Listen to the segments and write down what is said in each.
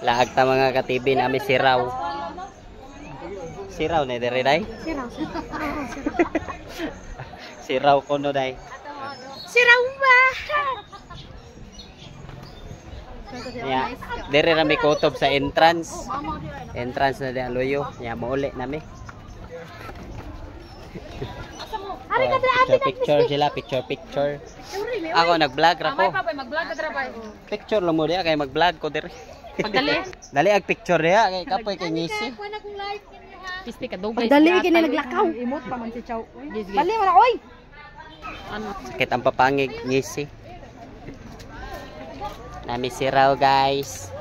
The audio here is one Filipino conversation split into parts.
Laag ta mga ka-TV namin siraw. Siraw na dire day. Siraw. Siraw kuno day. Siraw ba? Ya, dire na may kutob sa entrance. Entrance na diyan loyo. Ya mauli nami. Hari ka dra Picture sila, picture. Ako nag-vlog ra ko. mag-vlog ka dra bay. Picture lang mo diya kay mag-vlog ko dire. Pagdali. Dali ag picture diya kay kapoy kay ngisi. Pisti ka dugay. Pagdali kini naglakaw. Imot pa man si Chow. Dali man oy. Ano? Sakit ang papangig ngisi. Nami siraw guys.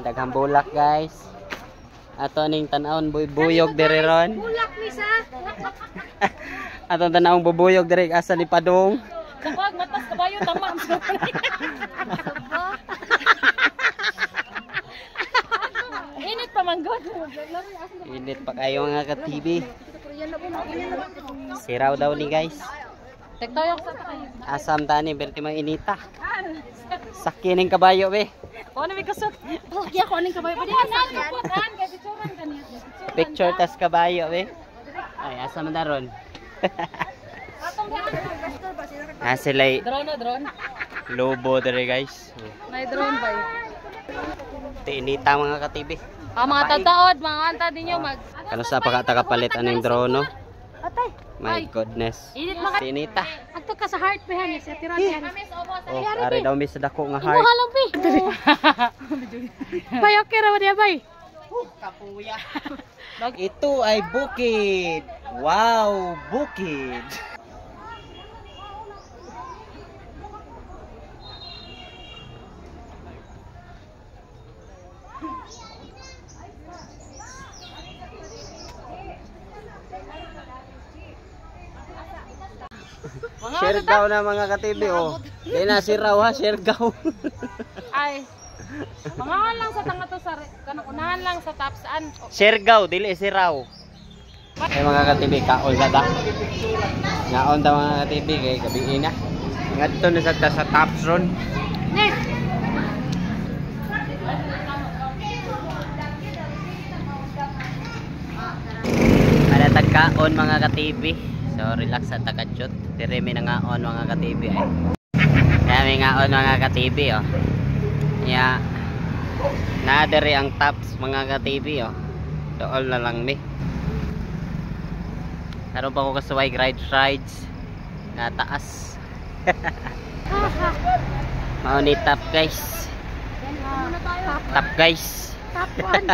Daghang bulak guys. Ato ning tan-awon buyog dire ron. Bulak ni sa. Ato tan-awon bubuyog dire asa ni Padong. Kapag matas kabayo tama. Init pa man god. Init pa kayo nga ka-TV. Siraw daw ni guys. Tektoyok sa tayo. Asam tani berti mang inita. Sakyan ning kabayo be. Ko na mi kusot. Lagi ako ning kabayo pa di asan kay picturean kaniya. Picture tas kabayo be. Ay asam daron. Asilay Drone. lobo dere guys. May drone ba? Inita mga ka-TV. Mga tataod, mga anta ninyo mag. Kano sa pagkatakapalit aning drone no? Atay. My goodness. Init mga Inita. Agto ka sa heart pa yan, sa tiran yan. Oh, ari daw mi sa dako nga Imo heart. halang pi. Bay okay ra ba bay? Kapuya. Ito ay bukid. Wow, bukid. Siargao na mga ka-TV oh. Di na siraw ha, siargao. Ay. Mga lang sa tanga to sa kanang unahan lang sa top saan. Siargao dili siraw. Ay mga ka-TV kaon sa ta. Naon ta mga ka-TV kay gabi na. Ngadto na sa tops ron. Next. Ada tagkaon mga ka-TV. So relax sa tagachot. Dire mi nangaon mga ka-TV ay. Kaya mi ngaon mga ka-TV oh. Ya. Na dire ang tops mga ka-TV oh. Dool na lang mi. Karon pa ko kasuway rides na taas. Mao ni top guys. Top guys. Top 1.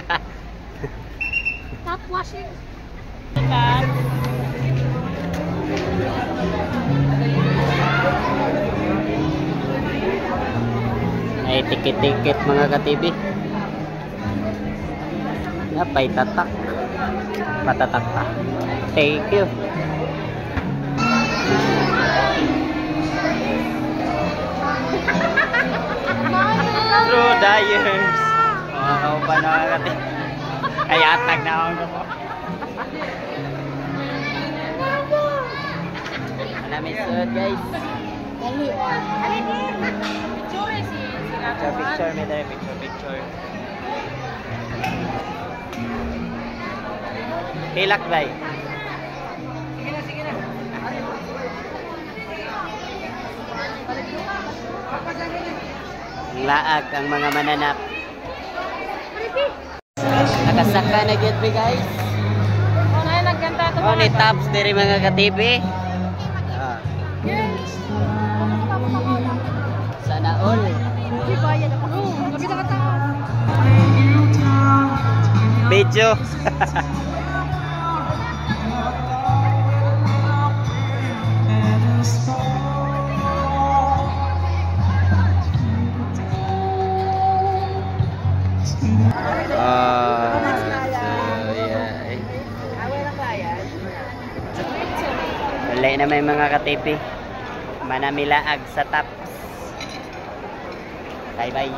Top washing. Ay tikit-tikit mga ka-TV. Napay tatak. Patatak ta. Thank you. True Dyers. Mga kauban na mga ka-TV. Kaya atag na ako mo. Malamig suot guys. Picture, may dali picture. Hilak bay. Sige na. Laag ang mga mananap. Nakasaka na gyud guys. Oh, na nagkanta to. Oh, ni tops diri mga ka-TV. Sana all. Di bayan ako. Gabi na kata. Video. Wala na may mga ka-TV. Manamilaag sa tops. Bye bye.